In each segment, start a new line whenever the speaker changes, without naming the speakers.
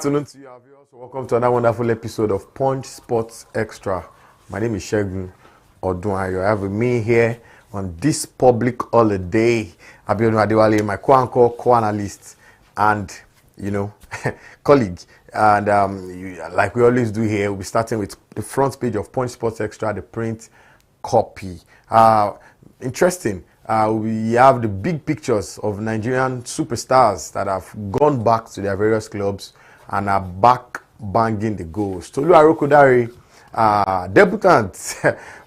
Afternoon to you, viewers. Welcome to another wonderful episode of Punch Sports Extra. My name is Shegun Odunayo. I have with me here on this public holiday, Abiodun Adewale, my co-anchor, co-analyst, and colleague. And like we always do here, we'll be starting with the front page of Punch Sports Extra, the print copy. Interesting. We have the big pictures of Nigerian superstars that have gone back to their various clubs and are back banging the goals. Tolu Arokodare, debutant,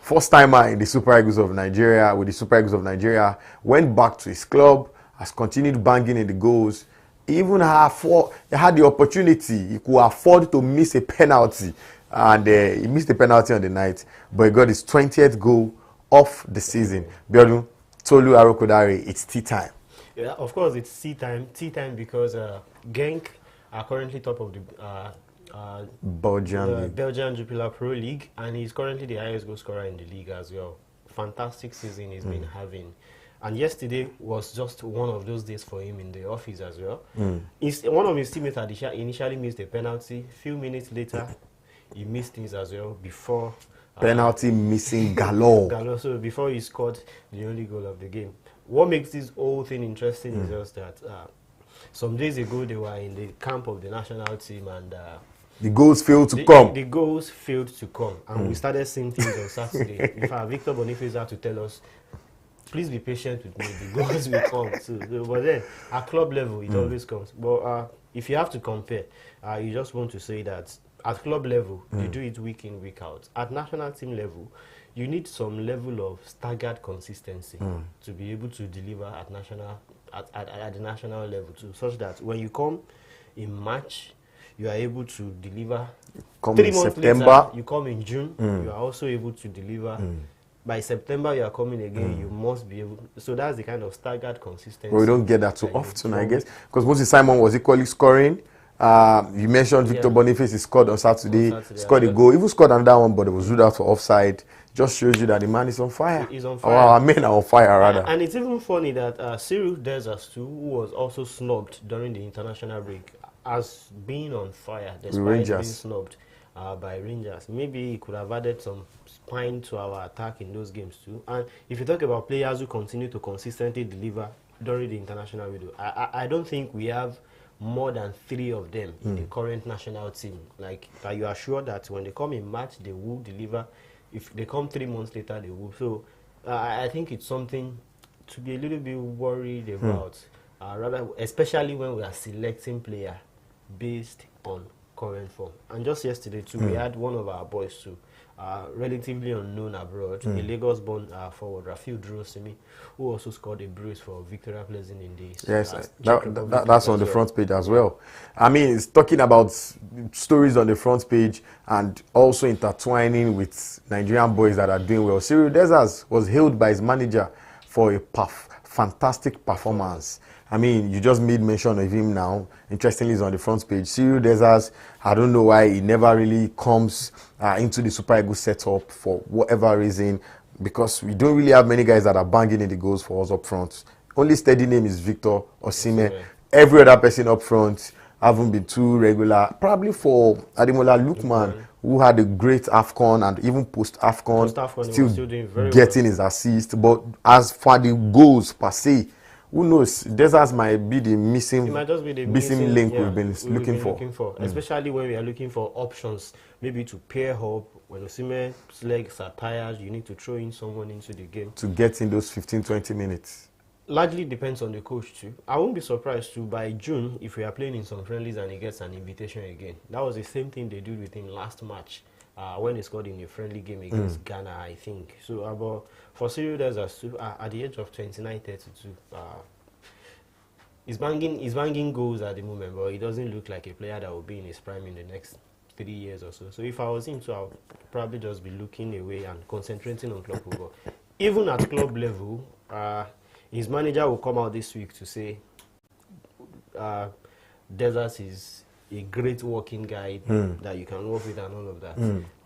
first-timer in the Super Eagles of Nigeria, with the Super Eagles of Nigeria, went back to his club, has continued banging in the goals. He even had the opportunity, he could afford to miss a penalty, and he missed the penalty on the night, but he got his 20th goal of the season. Biodun, Tolu Arokodare, it's tea time.
Yeah, of course it's tea time. Tea time because Genk are currently top of the Belgian Jupiler Pro League, and he's currently the highest goal scorer in the league as well. Fantastic season he's been having. And yesterday was just one of those days for him in the office as well. One of his teammates had initially missed a penalty. A few minutes later, he missed things as well before...
penalty missing galore.
So before he scored the only goal of the game. What makes this whole thing interesting is just that some days ago they were in the camp of the national team and
the goals failed to come.
The goals failed to come, and we started seeing things on Saturday. In fact, Victor Boniface had to tell us, please be patient with me, the goals will come. So, but then, at club level, it always comes. But if you have to compare, you just want to say that at club level, you do it week in, week out. At national team level, you need some level of staggered consistency to be able to deliver at the national level too, such that when you come in March, you are able to deliver.
Come
3
in
months
September.
later, you come in June, you are also able to deliver. By September, you are coming again, you must be able. So that's the kind of staggered consistency.
But we don't get that too often, I guess. Because Moses Simon was equally scoring. You mentioned Victor Boniface, he scored on Saturday, scored a goal, even scored another one, but it was ruled out for offside. Just shows you that the man is on fire.
He's on fire.
Or our men are on fire, rather.
And it's even funny that Cyril Desas, too, who was also snubbed during the international break, has been on fire despite being snubbed by Rangers. Maybe he could have added some spine to our attack in those games too. And if you talk about players who continue to consistently deliver during the international window, I don't think we have more than 3 of them in the current national team. Like you are sure that when they come in March, they will deliver. If they come 3 months later, they will. So I think it's something to be a little bit worried about, rather, especially when we are selecting player based on current form. And just yesterday too, we had one of our boys too, relatively unknown abroad, a Lagos-born forward, Rafiu Durosimi, who also scored a brace for Victoria Pleasant in the
yes, that's on the front page as well. I mean, it's talking about stories on the front page and also intertwining with Nigerian boys that are doing well. Cyril Desas was hailed by his manager for a fantastic performance. I mean, you just made mention of him now. Interestingly, he's on the front page. Cyril Desas, I don't know why he never really comes into the Super Eagles setup for whatever reason, because we don't really have many guys that are banging in the goals for us up front. Only steady name is Victor Osimhen. Every other person up front haven't been too regular. Probably for Ademola Lookman, who had a great AFCON and even post-AFCON, still getting his assist. But as for the goals per se, who knows? Desas might be the missing link we've been looking for.
Especially when we are looking for options, maybe to pair up. When Osimhen's legs are tired, you need to throw in someone into the game.
To get in those 15-20 minutes.
Largely depends on the coach too. I won't be surprised too by June if we are playing in some friendlies and he gets an invitation again. That was the same thing they did with him last match. When he scored in a friendly game against Ghana, I think. So, but for Cyril Desas too, at the age of 29, 32, he's banging goals at the moment, but he doesn't look like a player that will be in his prime in the next 3 years or so. So if I was him too, I'll probably just be looking away and concentrating on club football. Even at club level, his manager will come out this week to say Desas is a great working guy that you can work with and all of that.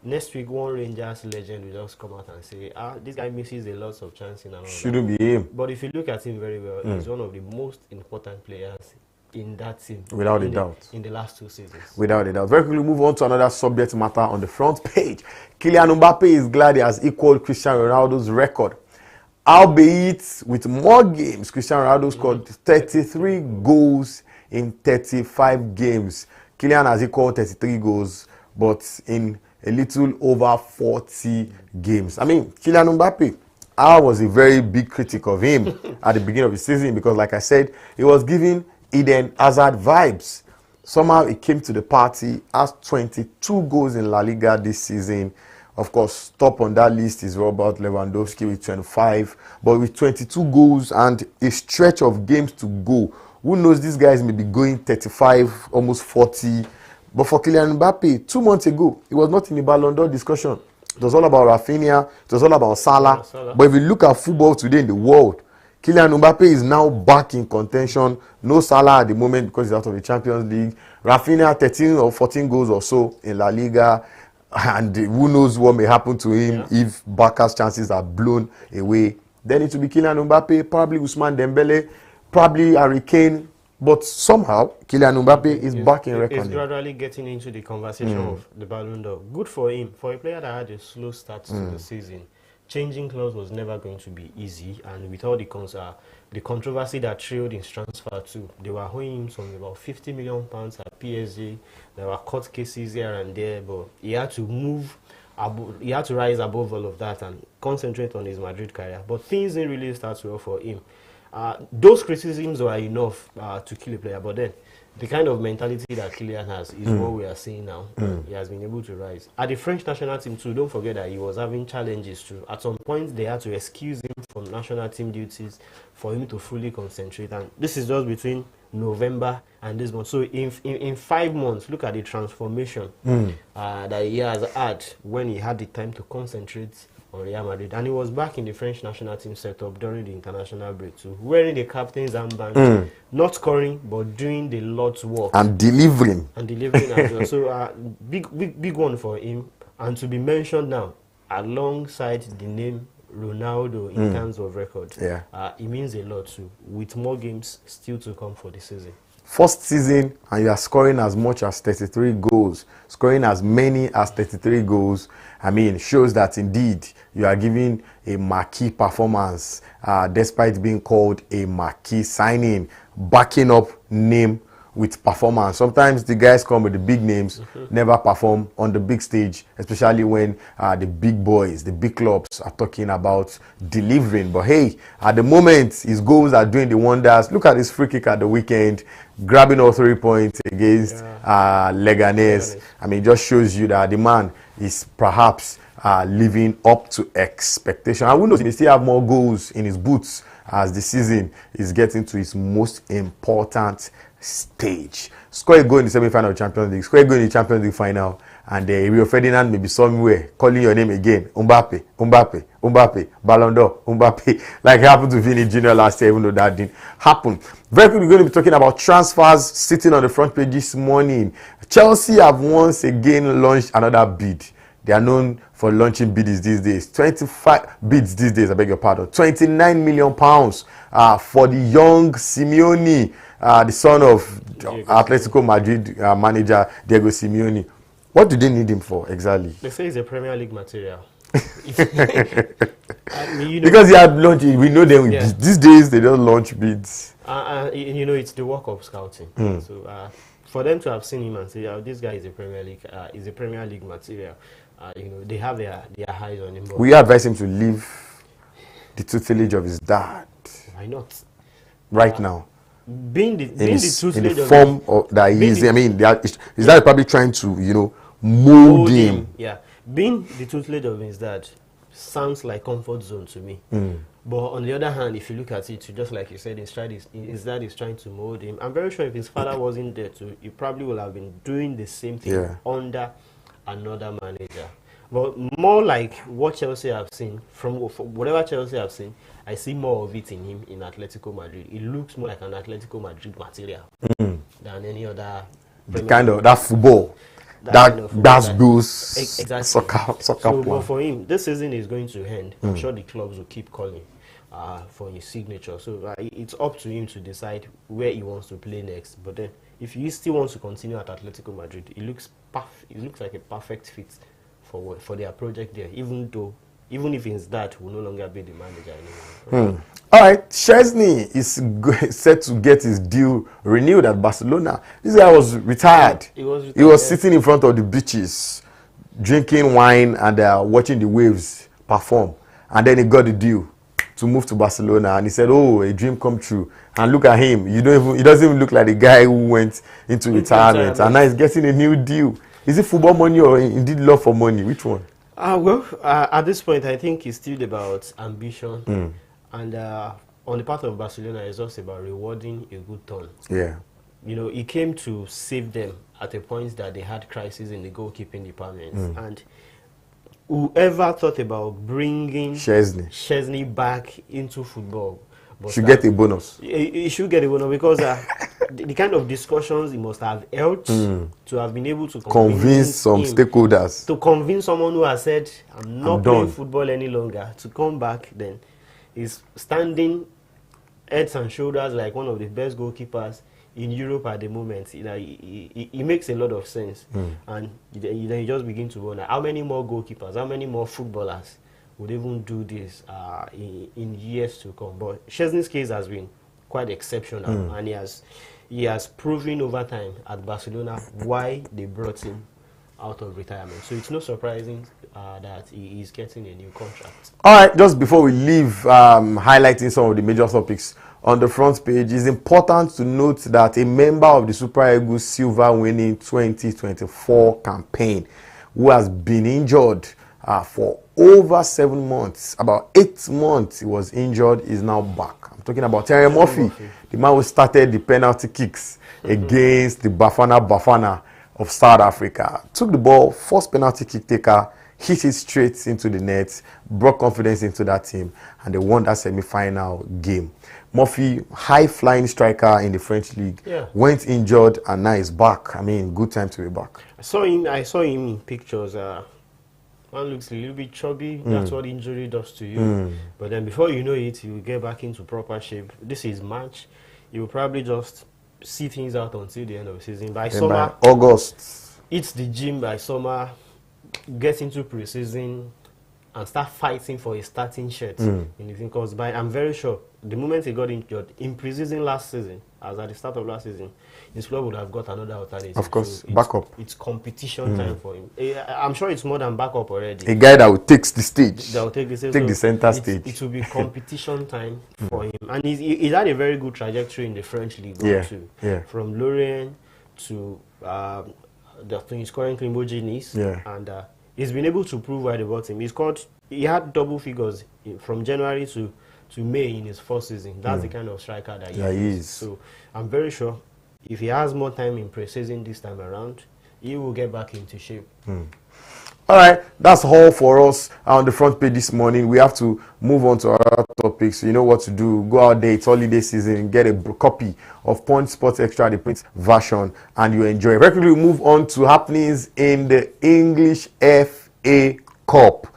Next week, one Rangers legend will just come out and say, this guy misses a lot of chances and all
Shouldn't be him.
But if you look at him very well, he's one of the most important players in that team.
Without a doubt.
In the last 2 seasons.
Without a doubt. Very quickly move on to another subject matter on the front page. Kylian Mbappe is glad he has equaled Cristiano Ronaldo's record. Albeit with more games, Cristiano Ronaldo scored 33 goals in 35 games. Kylian has equaled 33 goals, but in a little over 40 games. I mean, Kylian Mbappe, I was a very big critic of him at the beginning of the season because, like I said, he was giving Eden Hazard vibes. Somehow he came to the party, has 22 goals in Laliga this season. Of course, top on that list is Robert Lewandowski with 25, but with 22 goals and a stretch of games to go. Who knows, these guys may be going 35, almost 40. But for Kylian Mbappe, 2 months ago, he was not in the Ballon d'Or discussion. It was all about Rafinha, it was all about Salah. But if you look at football today in the world, Kylian Mbappe is now back in contention. No Salah at the moment because he's out of the Champions League. Rafinha, 13 or 14 goals or so in La Liga. And who knows what may happen to him if Barca's chances are blown away. Then it will be Kylian Mbappe, probably Ousmane Dembele, probably Harry Kane. But somehow, Kylian Mbappe is back in reckoning.
He's gradually getting into the conversation of the Ballon d'Or. Good for him. For a player that had a slow start to the season, changing clubs was never going to be easy. And with all the controversy that trailed his transfer too, they were owing him some about £50 million at PSG. There were court cases here and there, but he had to move. He had to rise above all of that and concentrate on his Madrid career. But things didn't really start well for him. Those criticisms were enough to kill a player, but then the kind of mentality that Kylian has is what we are seeing now. He has been able to rise. At the French national team too, don't forget that he was having challenges too. At some point, they had to excuse him from national team duties for him to fully concentrate. And this is just between November and this month. So in 5 months, look at the transformation that he has had when he had the time to concentrate on Real Madrid. And he was back in the French national team setup during the international break too, wearing the captain's armband, not scoring but doing the Lord's work
and delivering
as well. So big one for him, and to be mentioned now alongside the name Ronaldo in terms of record. It means a lot too, with more games still to come for the season.
First season and you are scoring as much as 33 goals, scoring as many as 33 goals, I mean, shows that indeed you are giving a marquee performance despite being called a marquee signing, backing up name with performance. Sometimes the guys come with the big names, never perform on the big stage, especially when the big boys, the big clubs are talking about delivering. But hey, at the moment, his goals are doing the wonders. Look at his free kick at the weekend, grabbing all 3 points against Leganés. I mean, it just shows you that the man is perhaps living up to expectation. And who knows, he may still have more goals in his boots as the season is getting to its most important stage. Score a goal in the semi-final of Champions League, score a goal in the Champions League final, and Rio Ferdinand may be somewhere calling your name again. Mbappe, Mbappe, Mbappe, Ballon d'Or, Mbappe, like it happened to Vini Jr. last year, even though that didn't happen. Very quickly, we're going to be talking about transfers sitting on the front page this morning. Chelsea have once again launched another bid. They are known for launching bids these days. 25 bids these days, I beg your pardon. £29 million for the young Simeone, the son of Atletico Madrid manager Diego Simeone. What do they need him for exactly?
They say he's a Premier League material.
Because he had launched, we know them. These days they don't launch bids.
It's the work of scouting. So for them to have seen him and say, this guy is a Premier League material. They have their eyes on him.
We advise him to leave the tutelage of his dad.
Why not?
Right now.
Being the tutelage
in the form of that he is. I mean, his dad probably trying to, mold him.
Yeah. Being the tutelage of his dad sounds like comfort zone to me. But on the other hand, if you look at it, just like you said, his dad is trying to mold him. I'm very sure if his father wasn't there too, he probably would have been doing the same thing under another manager. But more like what Chelsea have seen, from whatever Chelsea have seen, I see more of it in him in Atletico Madrid. It looks more like an Atletico Madrid material than any other.
The kind of that football. That's those
exactly.
soccer
so, but for him, this season is going to end. I'm sure the clubs will keep calling for his signature. So it's up to him to decide where he wants to play next. But then, if he still wants to continue at Atletico Madrid, it looks like a perfect fit for their project there. Even if it's that, will no longer be the manager anymore.
All right, Chesney is set to get his deal renewed at Barcelona. This guy was retired. He was sitting in front of the beaches, drinking wine and watching the waves perform. And then he got the deal to move to Barcelona, and he said, "Oh, a dream come true." And look at him. He doesn't even look like the guy who went into retirement. And now he's getting a new deal. Is it football money or indeed love for money? Which one?
At this point, I think it's still about ambition. And on the part of Barcelona, it's also about rewarding a good turn.
Yeah.
You know, he came to save them at a point that they had crisis in the goalkeeping department. And whoever thought about bringing Chesney back into football
should get a bonus.
He should get a bonus because the kind of discussions he must have held to have been able to
convince some stakeholders.
To convince someone who has said, I'm not playing football any longer, to come back, then he's standing heads and shoulders like one of the best goalkeepers in Europe at the moment. You know, he makes a lot of sense. And then you just begin to wonder, how many more goalkeepers, how many more footballers would even do this in years to come? But Chesney's case has been quite exceptional, and he has proven over time at Barcelona why they brought him out of retirement. So it's no surprising that he is getting a new contract.
All right, just before we leave, highlighting some of the major topics on the front page, it's important to note that a member of the Super Eagles silver winning 2024 campaign who has been injured for over 7 months, about 8 months he was injured, is now back. I'm talking about Remo, the man who started the penalty kicks against the Bafana of South Africa. Took the ball, first penalty kick taker, hit it straight into the net, brought confidence into that team, and they won that semi-final game. Murphy, high-flying striker in the French league, went injured and now he's back. I mean, good time to be back.
I saw him in pictures. Man looks a little bit chubby. That's what injury does to you. But then before you know it, you get back into proper shape. This is March. You will probably just see things out until the end of the season. By summer,
by August,
it's the gym. By summer, get into pre-season and start fighting for a starting shirt. Because I'm very sure the moment he got injured in pre-season last season, as at the start of last season, his club would have got another alternative.
Of course,
so
backup.
It's competition time for him. I'm sure it's more than backup already.
A guy that will take the stage.
That will take the stage.
Take the center stage.
It will be competition time for him. And he's had a very good trajectory in the French league too.
Yeah.
From Lorient to he's currently Moji Nice. And he's been able to prove why they bought him. He had double figures from January to May in his first season. That's the kind of striker that he is. So I'm very sure if he has more time in pre-season this time around, he will get back into shape.
All right, that's all for us on the front page this morning. We have to move on to our topics. You know what to do. Go out there, it's holiday season, get a copy of Punch Sports Extra, the print version, and you enjoy. Very quickly, we move on to happenings in the English FA Cup.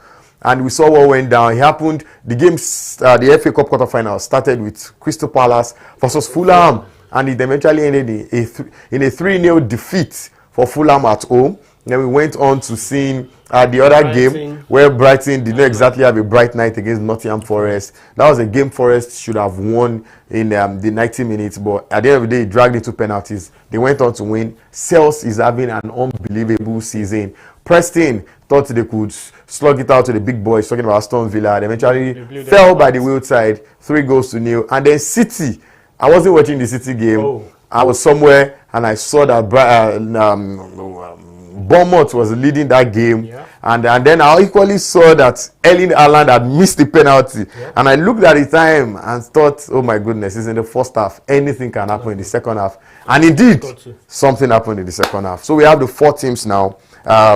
And we saw what went down. It happened, the games, the FA Cup quarterfinal started with Crystal Palace versus Fulham. And it eventually ended in a 3-0 defeat for Fulham at home. Then we went on to seeing the other game where Brighton did not exactly have a bright night against Nottingham Forest. That was a game Forest should have won in the 90 minutes, but at the end of the day, it dragged into penalties. They went on to win. Sales is having an unbelievable season. Preston thought they could slug it out to the big boys, talking about Aston Villa. They eventually fell by the wayside, 3-0. And then City, I wasn't watching the City game. I was somewhere and I saw that Bournemouth was leading that game, and then I equally saw that Erling Haaland had missed the penalty, and I looked at the time and thought, oh my goodness, it's in the first half, anything can happen in the second half, and indeed something happened in the second half. So we have the 4 teams now.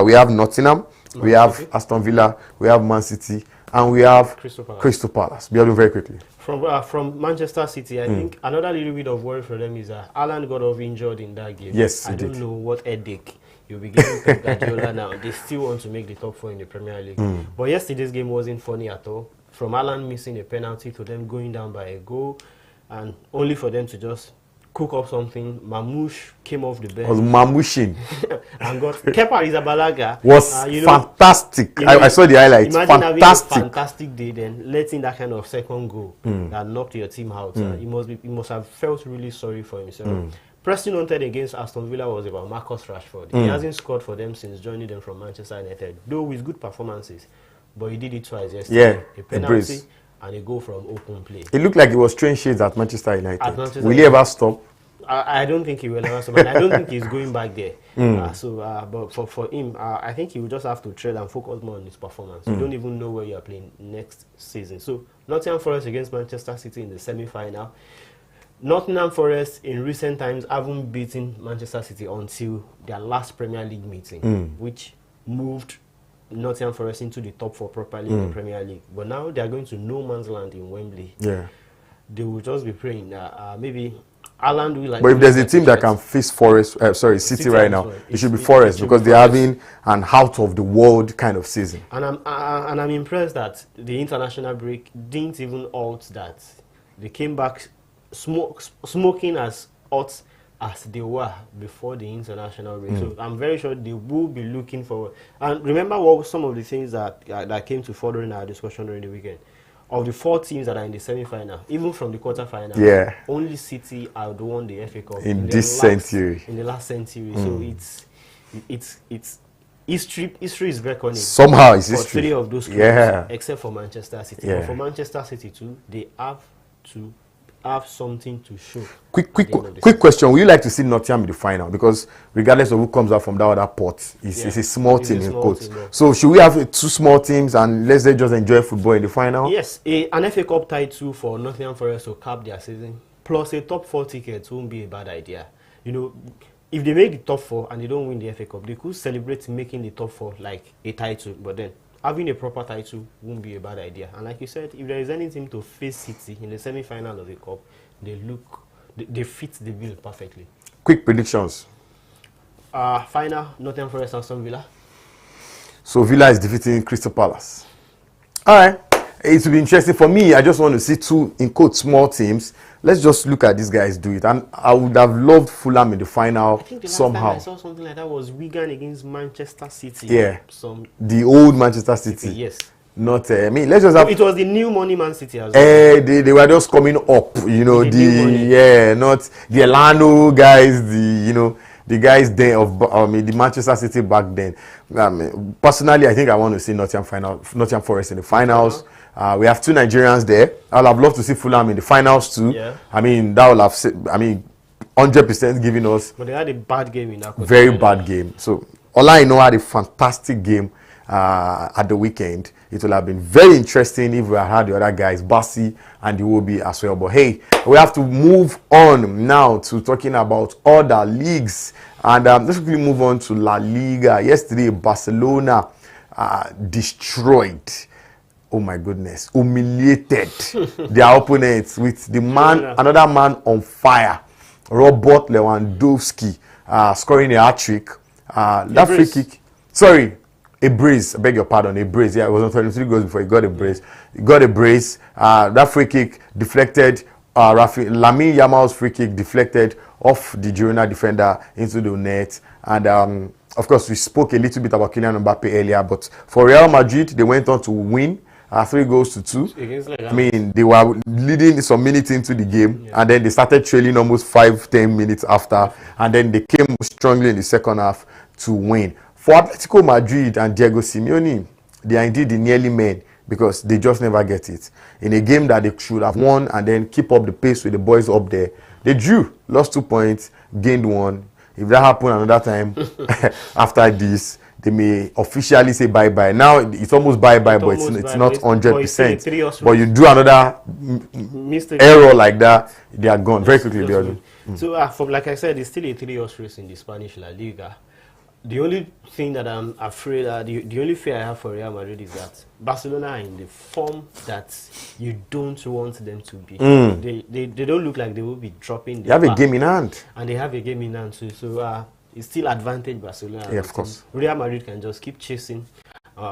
We have Nottingham, we have Aston Villa, we have Man City, and we have Crystal Palace. We are doing very quickly.
From Manchester City, I think another little bit of worry for them is that Haaland got off injured in that game.
Yes,
I don't know what headache you'll be giving Pep Guardiola now. They still want to make the top 4 in the Premier League. But yesterday's game wasn't funny at all. from Alan missing a penalty to them going down by a goal, and only for them to just cook up something. Mamouche came off the bench.
Was Mamouching.
And got Kepa Arrizabalaga
was fantastic. I saw the highlights.
Imagine
Fantastic.
having a fantastic day, then letting that kind of second goal that knocked your team out. He must have felt really sorry for himself. Pressing on against Aston Villa was about Marcus Rashford. He hasn't scored for them since joining them from Manchester United, though with good performances. But he did it twice yesterday.
Yeah,
a penalty and a goal from open play.
It looked like it was strange shades at Manchester United. Will he
United.
ever stop?
I don't think he will ever stop. And I don't think he's going back there. But for him, I think he will just have to tread and focus more on his performance. You don't even know where you are playing next season. So Nottingham Forest against Manchester City in the semi-final. Nottingham Forest in recent times haven't beaten Manchester City until their last Premier League meeting, which moved Nottingham Forest into the top 4 properly in the Premier League. But now they are going to no man's land in Wembley.
Yeah.
They will just be praying that maybe Alan will like.
But if there's a team that can face City right now, it should be Forest, because they're having an out of the world kind of season.
And I'm impressed that the international break didn't even halt that. They came back smoking as hot as they were before the international break. So I'm very sure they will be looking forward. And remember what some of the things that came to further in our discussion during the weekend. Of the 4 teams that are in the semi-final, even from the quarterfinal, only City had won the FA Cup
in this century.
In the last century, so it's history is reckoning.
Somehow it's history.
3 of those clubs, except for Manchester City. But for Manchester City too, they have to have something to show.
Quick question: would you like to see Nottingham in the final? Because regardless of who comes out from that other pot, it's a small team in quotes. So should we have 2 small teams and let's just enjoy football in the final?
Yes, an FA Cup title for Nottingham Forest to cap their season, plus a top 4 ticket won't be a bad idea. You know, if they make the top 4 and they don't win the FA Cup, they could celebrate making the top 4 like a title. But then having a proper title won't be a bad idea. And like you said, if there is any team to face City in the semi-final of the Cup, they fit the bill perfectly.
Quick predictions.
Final, Nottingham Forest and Aston Villa.
So Villa is defeating Crystal Palace. All right. It will be interesting for me. I just want to see 2, in quotes, small teams. Let's just look at these guys do it. And I would have loved Fulham in the final.
I think the last
somehow.
time I saw something like that was Wigan against Manchester City.
Yeah. The old Manchester City.
Yes.
Not, I mean, let's just have.
It was the new money Man City as well.
They were just coming up, you know, not the Elano guys, the guys then of the Manchester City back then. Personally, I think I want to see Nottingham Forest in the finals. We have 2 Nigerians there. I'd have loved to see Fulham in the finals too.
Yeah.
I mean, that would have, 100% giving us.
But they had a bad game in that.
Very bad game. So, Ola Aina had a fantastic game at the weekend. It will have been very interesting if we had the other guys, Bassi and Iwobi as well. But hey, we have to move on now to talking about other leagues. And let's quickly move on to La Liga. Yesterday, Barcelona destroyed, oh my goodness, humiliated their opponents with another man on fire, Robert Lewandowski, scoring a hat-trick. That free kick, a brace, I beg your pardon, a brace. Yeah, it was on 33 goals before he got a brace. He got a brace. That free kick deflected. Lamine Yamal's free kick deflected off the Girona defender into the net. And of course, we spoke a little bit about Kylian Mbappe earlier. But for Real Madrid, they went on to win 3-2. I mean, they were leading some minutes into the game, and then they started trailing almost 5-10 minutes after, and then they came strongly in the second half to win. For Atletico Madrid and Diego Simeone, they are indeed the nearly men, because they just never get it. In a game that they should have won and then keep up the pace with the boys up there, they drew, lost 2 points, gained 1. If that happened another time after this, they may officially say bye-bye. Now, it's almost bye-bye, but it's not 100%. But you do another error like that, they are gone very quickly.
So, like I said, it's still a 3-horse race in the Spanish La Liga. The only thing that I'm afraid, the only fear I have for Real Madrid is that Barcelona are in the form that you don't want them to be. They don't look like they will be dropping.
They have a game in hand.
And they have a game in hand too. So it's still advantage Barcelona.
Yeah, of course.
Real Madrid can just keep chasing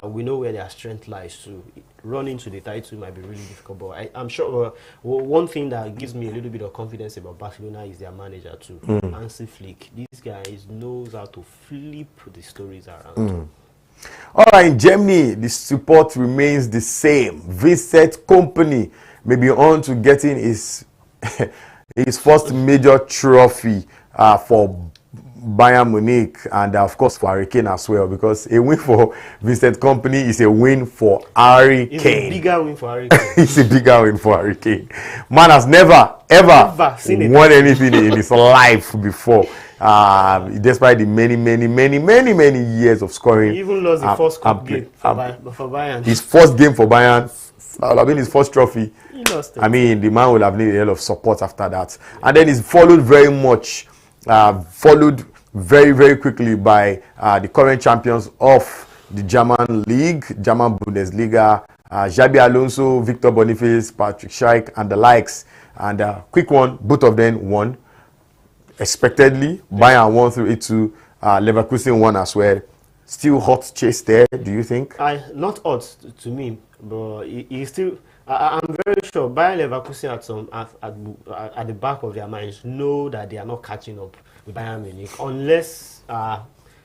We know where their strength lies, so running to the title might be really difficult. But I'm sure one thing that gives me a little bit of confidence about Barcelona is their manager too, Hansi Flick. These guys knows how to flip the stories around.
All right, in Germany, the support remains the same. Vincent Kompany may be on to getting his his first major trophy for Bayern Munich, and of course for Hurricane as well, because a win for Vincent Kompany is a win for Hurricane.
It's a bigger win for Hurricane.
It's a bigger win for Hurricane. Man has never ever won anything in his life before. Despite the many years of scoring.
He even lost the first cup game for Bayern.
His first game for Bayern, I mean his first trophy.
He lost it.
I mean, the man will have needed a lot of support after that. And then he's followed very quickly by the current champions of the German League, German Bundesliga, Xabi Alonso, Victor Boniface, Patrick Schick, and the likes. And quick one, both of them won. Expectedly, Bayern won through it to Leverkusen won as well. Still hot chase there, do you think?
Not hot to me, but he still. I'm very sure Bayern Leverkusen at the back of their minds know that they are not catching up with Bayern Munich unless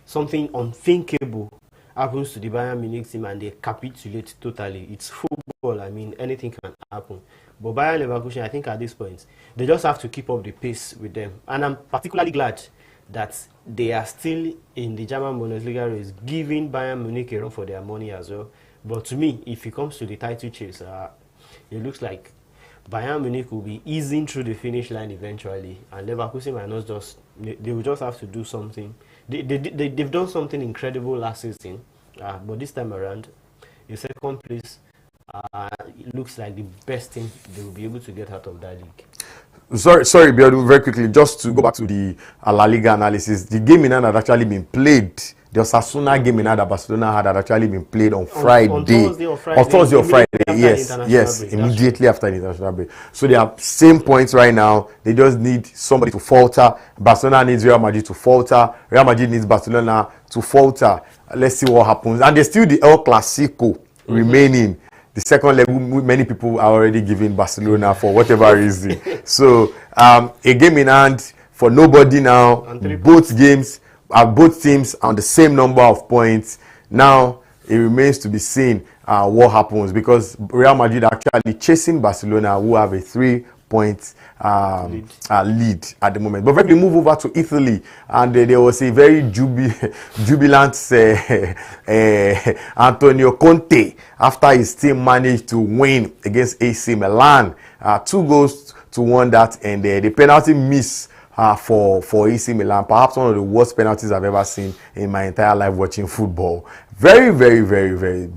something unthinkable happens to the Bayern Munich team and they capitulate totally. It's football. I mean, anything can happen. But Bayern Leverkusen, I think at this point, they just have to keep up the pace with them. And I'm particularly glad that they are still in the German Bundesliga race, giving Bayern Munich a run for their money as well. But to me, if it comes to the title chase, it looks like Bayern Munich will be easing through the finish line eventually. And Leverkusen might not just, they will just have to do something. They've done something incredible last season. But this time around, in second place, it looks like the best thing they will be able to get out of that league.
Sorry, Biodun, very quickly, just to go back to the La Liga analysis. The game in hand had actually been played. The Osasuna game in hand that Barcelona had actually been played on Friday.
On Thursday or Friday.
On Thursday or Friday, yes, immediately after the international break. So they have same points right now. They just need somebody to falter. Barcelona needs Real Madrid to falter. Real Madrid needs Barcelona to falter. Let's see what happens. And there's still the El Clasico remaining. The second level, many people are already giving Barcelona for whatever reason. So a game in hand for nobody now. Both teams are on the same number of points. Now it remains to be seen what happens, because Real Madrid are actually chasing Barcelona, who have a 3-point lead at the moment. But when we move over to Italy, and there was a very jubilant Antonio Conte after his team managed to win against AC Milan, 2-1 that, and the penalty miss for AC Milan, perhaps one of the worst penalties I've ever seen in my entire life watching football. Very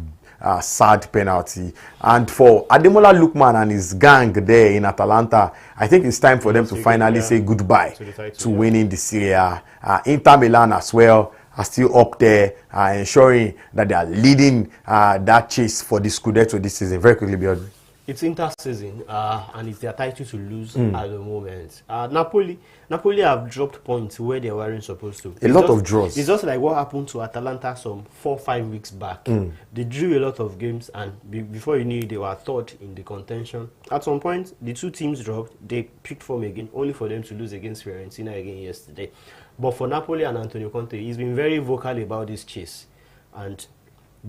sad penalty. And for Ademola Lookman and his gang there in Atalanta, I think it's time for them to finally say goodbye to winning the Seria. Inter Milan as well are still up there, ensuring that they are leading that chase for the Scudetto this season. Very quickly, Bjorn.
It's Inter season, and it's their title to lose at the moment. Napoli have dropped points where they weren't supposed to.
A lot of draws.
It's just like what happened to Atalanta some 4-5 weeks back. They drew a lot of games, and before you knew it, they were third in the contention. At some point, the two teams dropped. They picked form again, only for them to lose against Fiorentina again yesterday. But for Napoli and Antonio Conte, he's been very vocal about this chase, and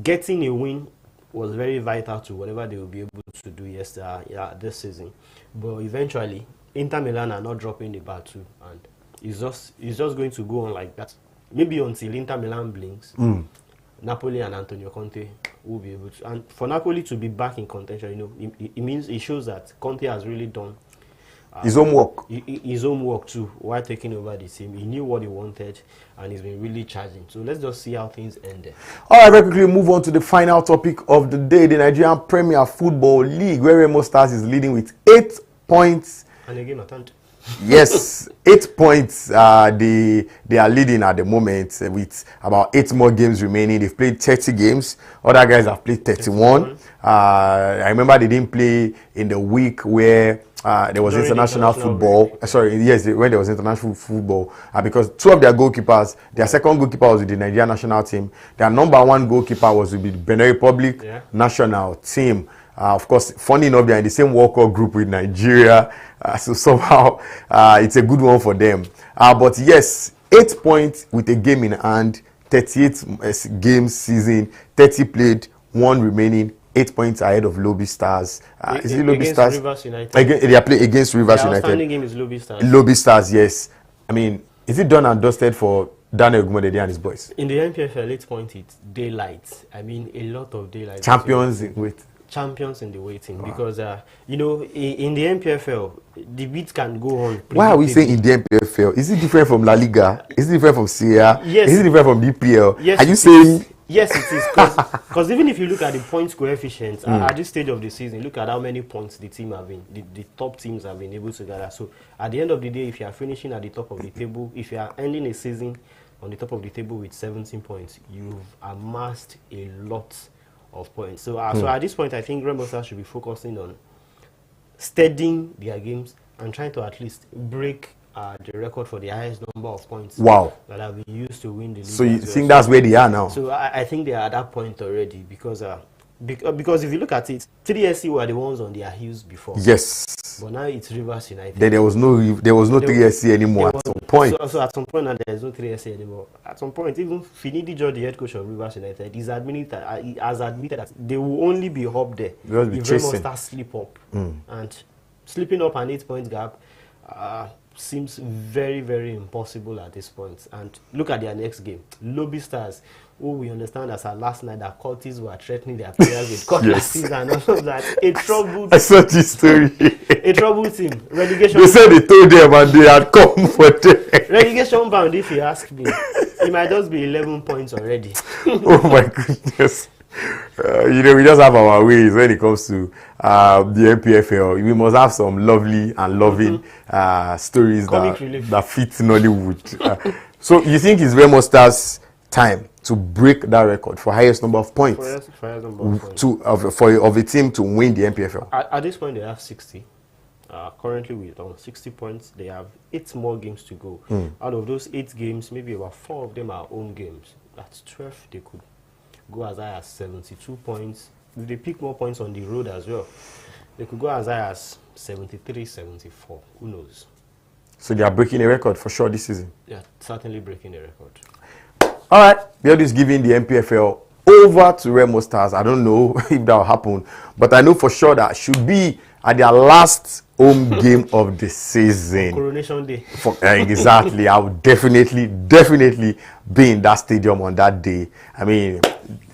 getting a win was very vital to whatever they will be able to do this season. But eventually, Inter Milan are not dropping the bar too, and it's just going to go on like that. Maybe until Inter Milan blinks, Napoli and Antonio Conte will be able to. And for Napoli to be back in contention, it shows that Conte has really done
his homework.
His homework too, while taking over the team. He knew what he wanted, and he's been really charging. So let's just see how things end there. All
right, very quickly move on to the final topic of the day, the Nigerian Premier Football League, where Remo Stars is leading with 8 points.
And again, attend.
Yes, 8 points. They are leading at the moment with about 8 more games remaining. They've played 30 games. Other guys have played 31. I remember they didn't play in the week where there was international football. Sorry, yes, when there was international football, because two of their goalkeepers, their second goalkeeper was with the Nigerian national team. Their number one goalkeeper was with the Benin Republic national team. Of course, funny enough, they're in the same World Cup group with Nigeria, so somehow it's a good one for them. But yes, 8 points with a game in hand, 38 game season, 30 played, 1 remaining. 8 points ahead of Lobby Stars. Is it Lobby Stars?
Rivers United.
They are playing against Rivers United. The
outstanding game is Lobby Stars.
Lobby Stars, yes. I mean, is it done and dusted for Daniel Ogumodede and his boys?
In the NPFL, 8 points, it's daylight. I mean, a lot of daylight.
Champions in wait.
Champions in the waiting. Wow. Because, you know, in the NPFL, the beat can go on.
Why are we saying in the NPFL? Is it different from Laliga? Is it different from Seria?
Yes.
Is it different from DPL?
Yes.
Are you saying...
Yes, it is. Because even if you look at the points coefficients at this stage of the season, look at how many points the team have been, the top teams have been able to gather. So at the end of the day, if you are finishing at the top of the table, if you are ending a season on the top of the table with 17 points, you've amassed a lot of points. So, so at this point, I think Remo Stars should be focusing on steadying their games and trying to at least break the record for the highest number of points that have been used to win the league.
So you think that's where they are now?
So I think they are at that point already because if you look at it, 3SC were the ones on their heels before.
Yes.
But now it's Rivers United.
There was no 3SC anymore at some point.
So at some point now there is no 3SC anymore. At some point, even Finidi George, the head coach of Rivers United, he has admitted that they will only be up there if Remo Stars slip up. And slipping up an 8-point gap seems very, very impossible at this point. And look at their next game. Lobby Stars, who we understand as our last night that Curtis were threatening their players with cutlasses and all of that. A troubled
I saw this story.
A troubled team. Relegation.
They said they told them and they had come for them.
Relegation bound, if you ask me. It might just be 11 points already.
Oh my goodness. You know, we just have our ways when it comes to the NPFL. We must have some lovely and loving stories that fit Nollywood. So you think it's Remo Stars' time to break that record for highest number of points?
For highest number of points.
Of a team to win the NPFL?
At this point, they have 60. Currently, with 60 points, they have 8 more games to go. Out of those 8 games, maybe about 4 of them are home games. That's 12. They could go as high as 72 points. If they pick more points on the road as well, they could go as high as 73, 74. Who knows? So
they are breaking a record for sure this season?
Yeah, certainly breaking a record.
All right, Biodun is giving the NPFL over to Remo Stars. I don't know if that will happen, but I know for sure that should be at their last home game of the season.
Coronation Day.
Exactly. I would definitely be in that stadium on that day. I mean,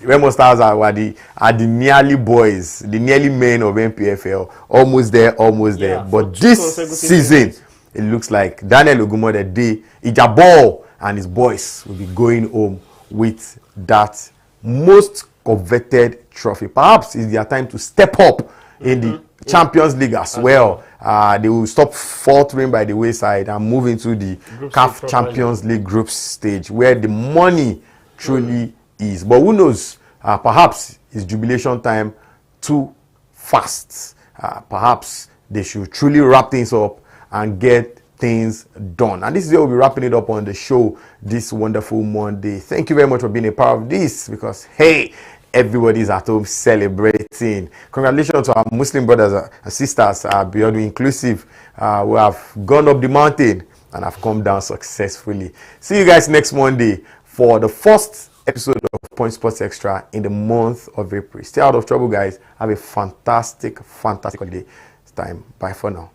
Remo Stars are the nearly boys, the nearly men of NPFL. Almost there. But this season, it looks like Daniel Ogumodede, Ijabor, and his boys will be going home with that most coveted trophy. Perhaps it's their time to step up in the Champions League as well. They will stop faltering by the wayside and move into the CAF Champions League group stage where the money truly is. But who knows? Perhaps it's jubilation time too fast. Perhaps they should truly wrap things up and get things done. And this is where we'll be wrapping it up on the show this wonderful Monday. Thank you very much for being a part of this because, hey, everybody's at home celebrating. Congratulations to our Muslim brothers and sisters, Biodun inclusive, who have gone up the mountain and have come down successfully. See you guys next Monday for the first episode of Point Sports Extra in the month of April. Stay out of trouble, guys. Have a fantastic holiday time. Bye for now.